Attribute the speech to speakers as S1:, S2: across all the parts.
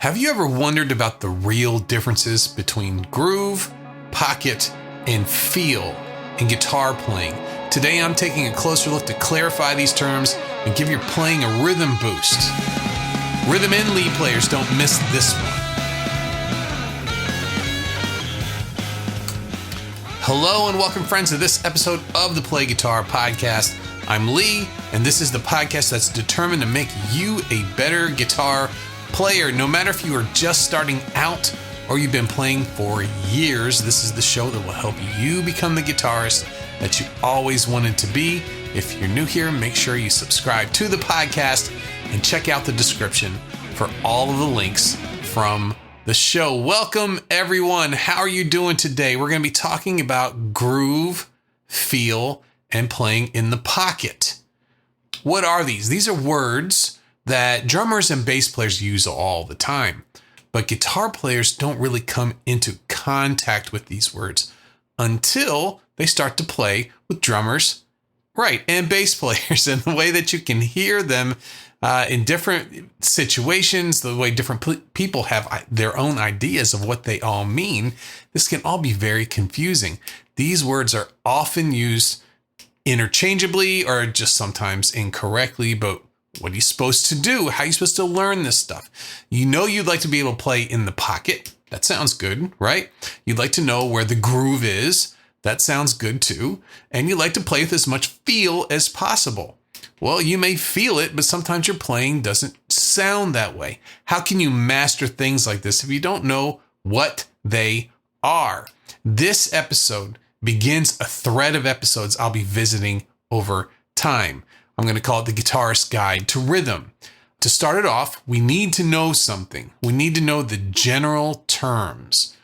S1: Have you ever wondered about the real differences between groove, pocket, and feel in guitar playing? Today I'm taking a closer look to clarify these terms and give your playing a rhythm boost. Rhythm and lead players, don't miss this one. Hello and welcome, friends, to this episode of the Play Guitar Podcast. I'm Lee, and this is the podcast that's determined to make you a better guitar player. No matter if you are just starting out or you've been playing for years, this is the show that will help you become the guitarist that you always wanted to be. If you're new here, make sure you subscribe to the podcast and check out the description for all of the links from the show. Welcome, everyone. How are you doing today? We're going to be talking about groove, feel, and playing in the pocket. What are these? These are words that drummers and bass players use all the time, but guitar players don't really come into contact with these words until they start to play with drummers, right, and bass players. And the way that you can hear them in different situations, the way different people have their own ideas of what they all mean, this can all be very confusing. These words are often used interchangeably or just sometimes incorrectly, but what are you supposed to do? How are you supposed to learn this stuff? You know you'd like to be able to play in the pocket. That sounds good, right? You'd like to know where the groove is. That sounds good too. And you like to play with as much feel as possible. Well, you may feel it, but sometimes your playing doesn't sound that way. How can you master things like this if you don't know what they are? This episode begins a thread of episodes I'll be visiting over time. I'm going to call it the Guitarist's Guide to Rhythm. To start it off, we need to know something. We need to know the general terms.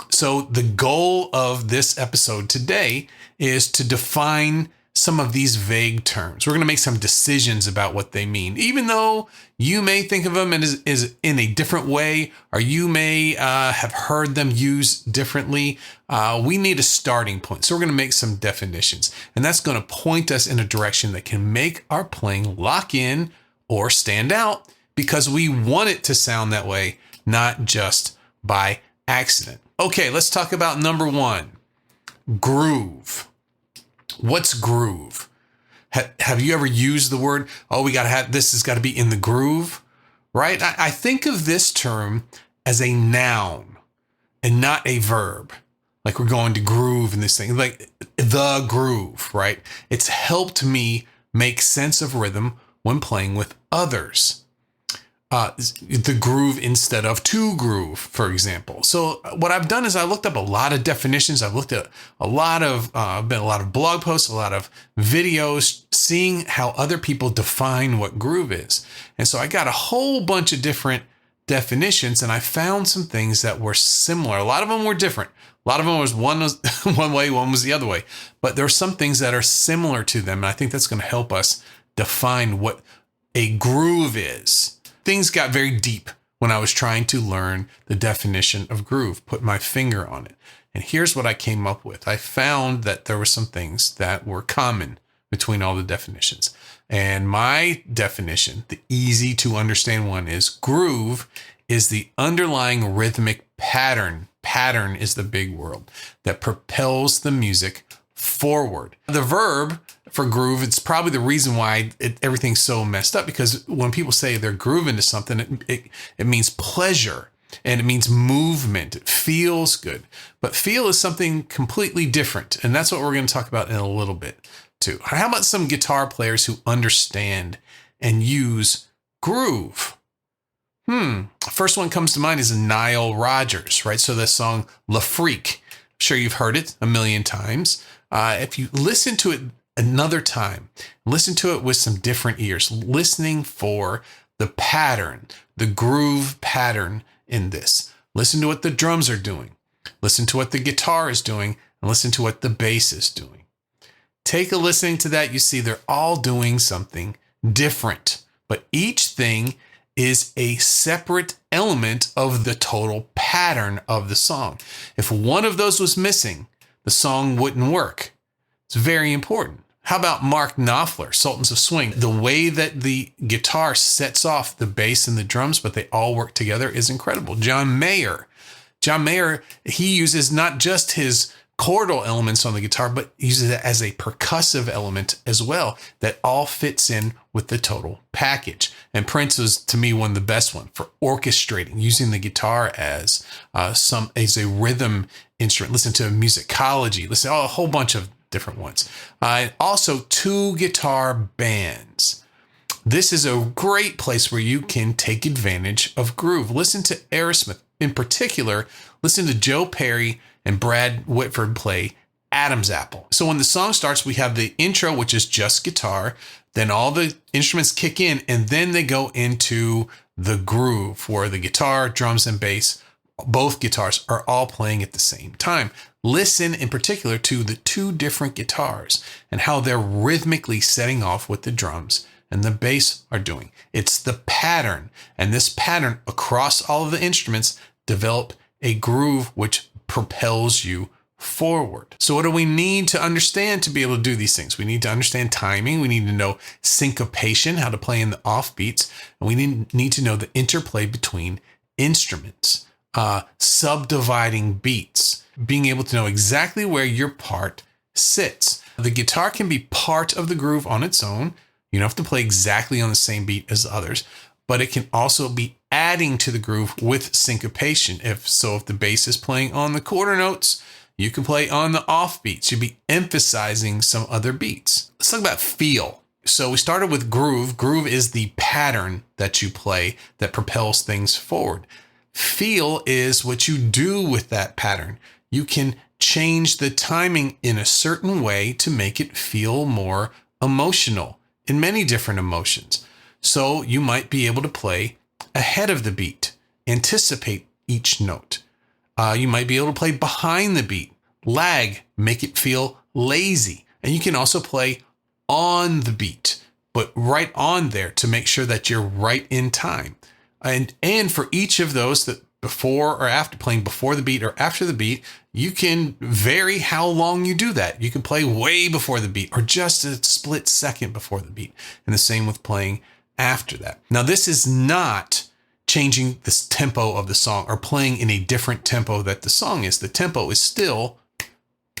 S1: So the goal of this episode today is to define some of these vague terms. We're going to make some decisions about what they mean, even though you may think of them as in a different way, or you may have heard them used differently. We need a starting point. So we're going to make some definitions, and that's going to point us in a direction that can make our playing lock in or stand out because we want it to sound that way, not just by accident. Okay, let's talk about number one, groove. What's groove? Have you ever used the word, we got to have, this has got to be in the groove, right? I think of this term as a noun and not a verb. Like we're going to groove in this thing, like the groove, right? It's helped me make sense of rhythm when playing with others. The groove instead of to groove, for example. So what I've done is I looked up a lot of definitions. I've looked at a lot of blog posts, a lot of videos, seeing how other people define what groove is. And so I got a whole bunch of different definitions, and I found some things that were similar. A lot of them were different. A lot of them was one way, one was the other way. But there are some things that are similar to them, and I think that's going to help us define what a groove is. Things got very deep when I was trying to learn the definition of groove, put my finger on it. And here's what I came up with. I found that there were some things that were common between all the definitions. And my definition, the easy to understand one, is groove is the underlying rhythmic pattern. Pattern is the big word that propels the music forward. The verb for groove, it's probably the reason why everything's so messed up, because when people say they're grooving to something, it means pleasure and it means movement. It feels good. But feel is something completely different. And that's what we're going to talk about in a little bit too. How about some guitar players who understand and use groove? First one comes to mind is Nile Rodgers, right? So the song La Freak. I'm sure you've heard it a million times. If you listen to it another time, listen to it with some different ears, listening for the pattern, the groove pattern in this. Listen to what the drums are doing. Listen to what the guitar is doing, and listen to what the bass is doing. Take a listening to that. You see they're all doing something different, but each thing is a separate element of the total pattern of the song. If one of those was missing, the song wouldn't work. It's very important. How about Mark Knopfler, Sultans of Swing? The way that the guitar sets off the bass and the drums, but they all work together, is incredible. John Mayer, he uses not just his chordal elements on the guitar, but uses it as a percussive element as well that all fits in with the total package. And Prince was, to me, one of the best one for orchestrating, using the guitar as a rhythm instrument. Listen to Musicology, listen to a whole bunch of different ones. Also, 2-guitar bands. This is a great place where you can take advantage of groove. Listen to Aerosmith. In particular, listen to Joe Perry and Brad Whitford play Adam's Apple. So when the song starts, we have the intro, which is just guitar. Then all the instruments kick in, and then they go into the groove where the guitar, drums, and bass, both guitars, are all playing at the same time. Listen in particular to the 2 different guitars and how they're rhythmically setting off what the drums and the bass are doing. It's the pattern, and this pattern across all of the instruments develop a groove which propels you forward. So what do we need to understand to be able to do these things? We need to understand timing. We need to know syncopation, how to play in the offbeats. And we need to know the interplay between instruments, subdividing beats, being able to know exactly where your part sits. The guitar can be part of the groove on its own. You don't have to play exactly on the same beat as others, but it can also be adding to the groove with syncopation. If the bass is playing on the quarter notes, you can play on the off beats. You'll be emphasizing some other beats. Let's talk about feel. So we started with groove. Groove is the pattern that you play that propels things forward. Feel is what you do with that pattern. You can change the timing in a certain way to make it feel more emotional in many different emotions. So you might be able to play ahead of the beat, anticipate each note. You might be able to play behind the beat, lag, make it feel lazy. And you can also play on the beat, but right on there to make sure that you're right in time. And for each of those, that before or after, playing before the beat or after the beat, you can vary how long you do that. You can play way before the beat or just a split second before the beat. And the same with playing after that. Now, this is not changing the tempo of the song or playing in a different tempo that the song is. The tempo is still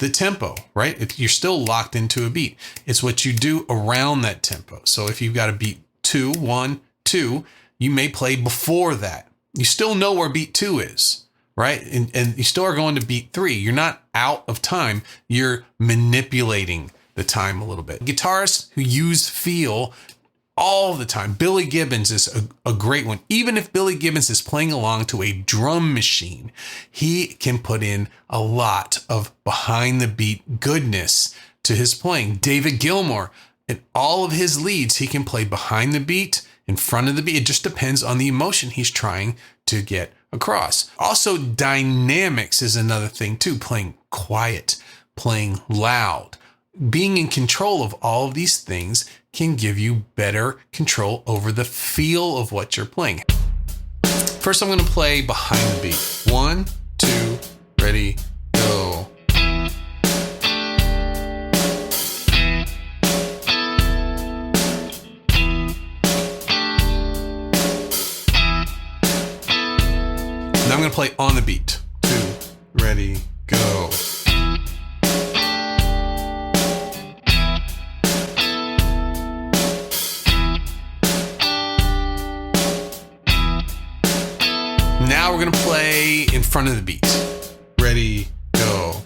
S1: the tempo, right? You're still locked into a beat. It's what you do around that tempo. So if you've got a beat 2, 1, 2, you may play before that. You still know where beat 2 is, right? And you still are going to beat 3. You're not out of time. You're manipulating the time a little bit. Guitarists who use feel all the time. Billy Gibbons is a great one. Even if Billy Gibbons is playing along to a drum machine, he can put in a lot of behind the beat goodness to his playing. David Gilmour, in all of his leads, he can play behind the beat, in front of the beat. It just depends on the emotion he's trying to get across. Also, dynamics is another thing too. Playing quiet, playing loud, being in control of all of these things can give you better control over the feel of what you're playing. First, I'm going to play behind the beat. 1, 2, ready, go. Now I'm going to play on the beat. 2, ready, go. Now we're going to play in front of the beat. Ready, go.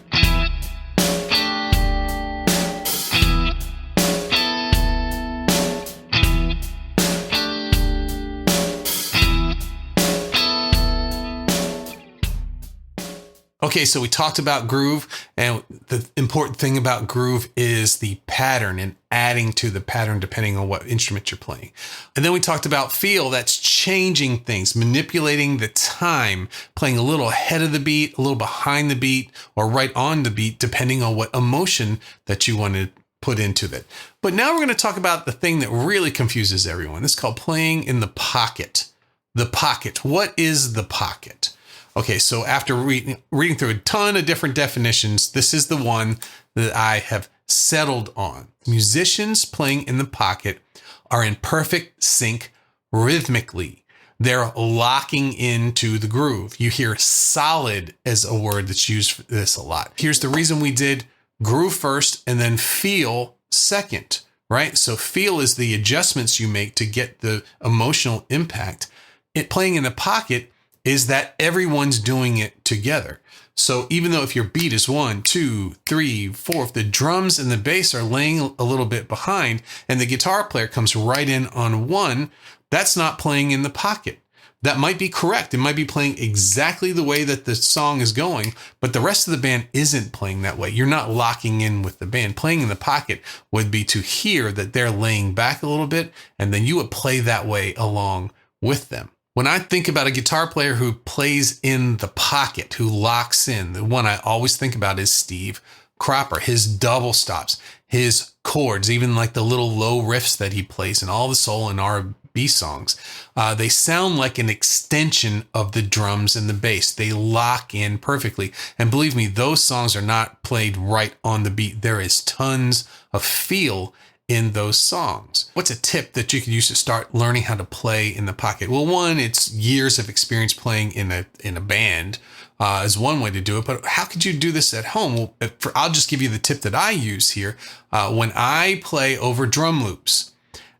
S1: Okay, so we talked about groove, and the important thing about groove is the pattern and adding to the pattern depending on what instrument you're playing. And then we talked about feel, that's changing things, manipulating the time, playing a little ahead of the beat, a little behind the beat, or right on the beat, depending on what emotion that you want to put into it. But now we're going to talk about the thing that really confuses everyone. It's called playing in the pocket. The pocket. What is the pocket? Okay, so after reading through a ton of different definitions, this is the one that I have settled on. Musicians playing in the pocket are in perfect sync rhythmically. They're locking into the groove. You hear solid as a word that's used for this a lot. Here's the reason we did groove first and then feel second, right? So feel is the adjustments you make to get the emotional impact. It playing in the pocket is that everyone's doing it together. So even though if your beat is 1, 2, 3, 4, if the drums and the bass are laying a little bit behind and the guitar player comes right in on 1, that's not playing in the pocket. That might be correct. It might be playing exactly the way that the song is going, but the rest of the band isn't playing that way. You're not locking in with the band. Playing in the pocket would be to hear that they're laying back a little bit, and then you would play that way along with them. When I think about a guitar player who plays in the pocket, who locks in, the one I always think about is Steve Cropper, his double stops, his chords, even like the little low riffs that he plays in all the soul and R&B songs. They sound like an extension of the drums and the bass. They lock in perfectly. And believe me, those songs are not played right on the beat. There is tons of feel in those songs. What's a tip that you could use to start learning how to play in the pocket? Well, one, it's years of experience playing in a band is one way to do it. But how could you do this at home? Well, I'll just give you the tip that I use here. When I play over drum loops,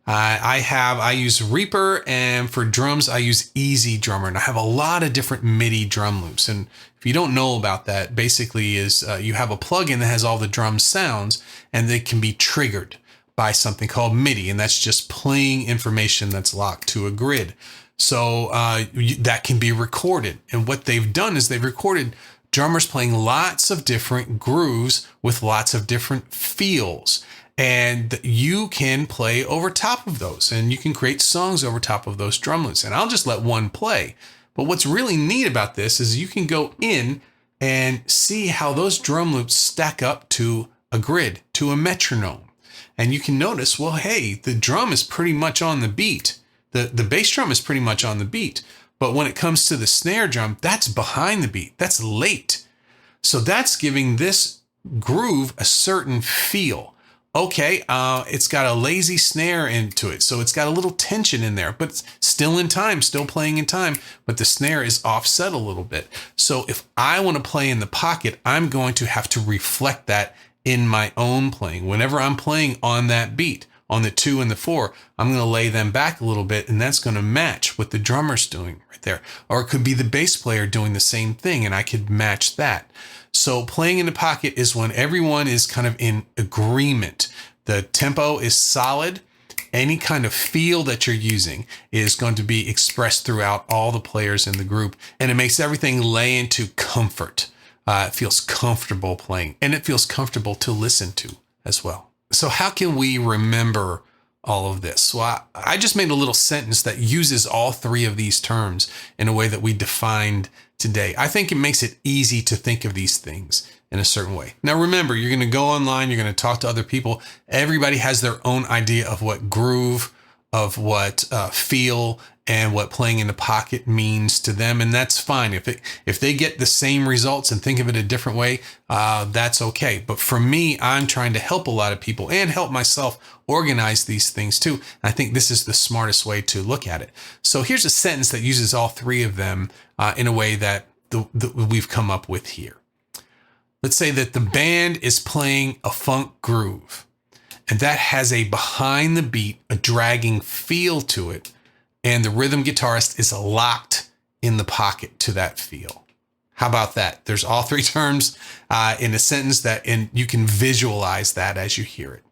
S1: I use Reaper, and for drums, I use Easy Drummer. And I have a lot of different MIDI drum loops. And if you don't know about that, basically is you have a plugin that has all the drum sounds, and they can be triggered by something called MIDI, and that's just playing information that's locked to a grid. So that can be recorded. And what they've done is they've recorded drummers playing lots of different grooves with lots of different feels. And you can play over top of those, and you can create songs over top of those drum loops. And I'll just let one play. But what's really neat about this is you can go in and see how those drum loops stack up to a grid, to a metronome. And you can notice, well, hey, the drum is pretty much on the beat. The bass drum is pretty much on the beat. But when it comes to the snare drum, that's behind the beat. That's late. So that's giving this groove a certain feel. Okay, it's got a lazy snare into it. So it's got a little tension in there, but it's still in time, still playing in time. But the snare is offset a little bit. So if I want to play in the pocket, I'm going to have to reflect that in my own playing. Whenever I'm playing on that beat, on the 2 and the 4, I'm going to lay them back a little bit, and that's going to match what the drummer's doing right there. Or it could be the bass player doing the same thing, and I could match that. So playing in the pocket is when everyone is kind of in agreement. The tempo is solid. Any kind of feel that you're using is going to be expressed throughout all the players in the group, and it makes everything lay into comfort. It feels comfortable playing, and it feels comfortable to listen to as well. So how can we remember all of this? Well, I just made a little sentence that uses all three of these terms in a way that we defined today. I think it makes it easy to think of these things in a certain way. Now, remember, you're going to go online, you're going to talk to other people. Everybody has their own idea of what groove, of what feel, and what playing in the pocket means to them. And that's fine. If they get the same results and think of it a different way, that's okay. But for me, I'm trying to help a lot of people and help myself organize these things too. And I think this is the smartest way to look at it. So here's a sentence that uses all three of them in a way that we've come up with here. Let's say that the band is playing a funk groove, and that has a behind the beat, a dragging feel to it. And the rhythm guitarist is locked in the pocket to that feel. How about that? There's all three terms in a sentence and you can visualize that as you hear it.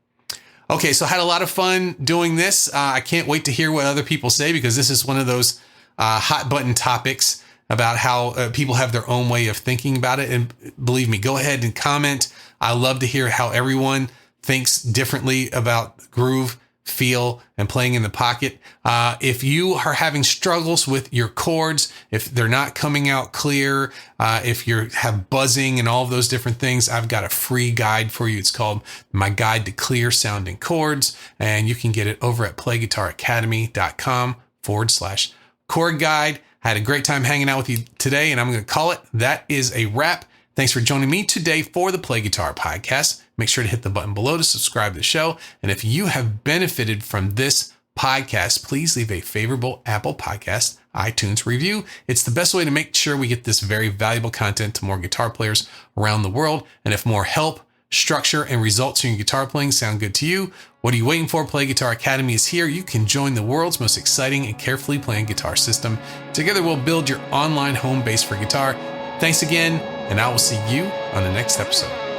S1: Okay, so I had a lot of fun doing this. I can't wait to hear what other people say, because this is one of those hot button topics about how people have their own way of thinking about it. And believe me, go ahead and comment. I love to hear how everyone thinks differently about groove, feel, and playing in the pocket. If you are having struggles with your chords, if they're not coming out clear, if you have buzzing and all of those different things, I've got a free guide for you. It's called My Guide to Clear Sounding Chords, and you can get it over at playguitaracademy.com/chord guide. I had a great time hanging out with you today, and I'm going to call it. That is a wrap. Thanks for joining me today for the Play Guitar podcast. Make sure to hit the button below to subscribe to the show. And if you have benefited from this podcast, please leave a favorable Apple Podcast iTunes review. It's the best way to make sure we get this very valuable content to more guitar players around the world. And if more help, structure, and results in your guitar playing sound good to you, what are you waiting for? Play Guitar Academy is here. You can join the world's most exciting and carefully planned guitar system. Together, we'll build your online home base for guitar. Thanks again, and I will see you on the next episode.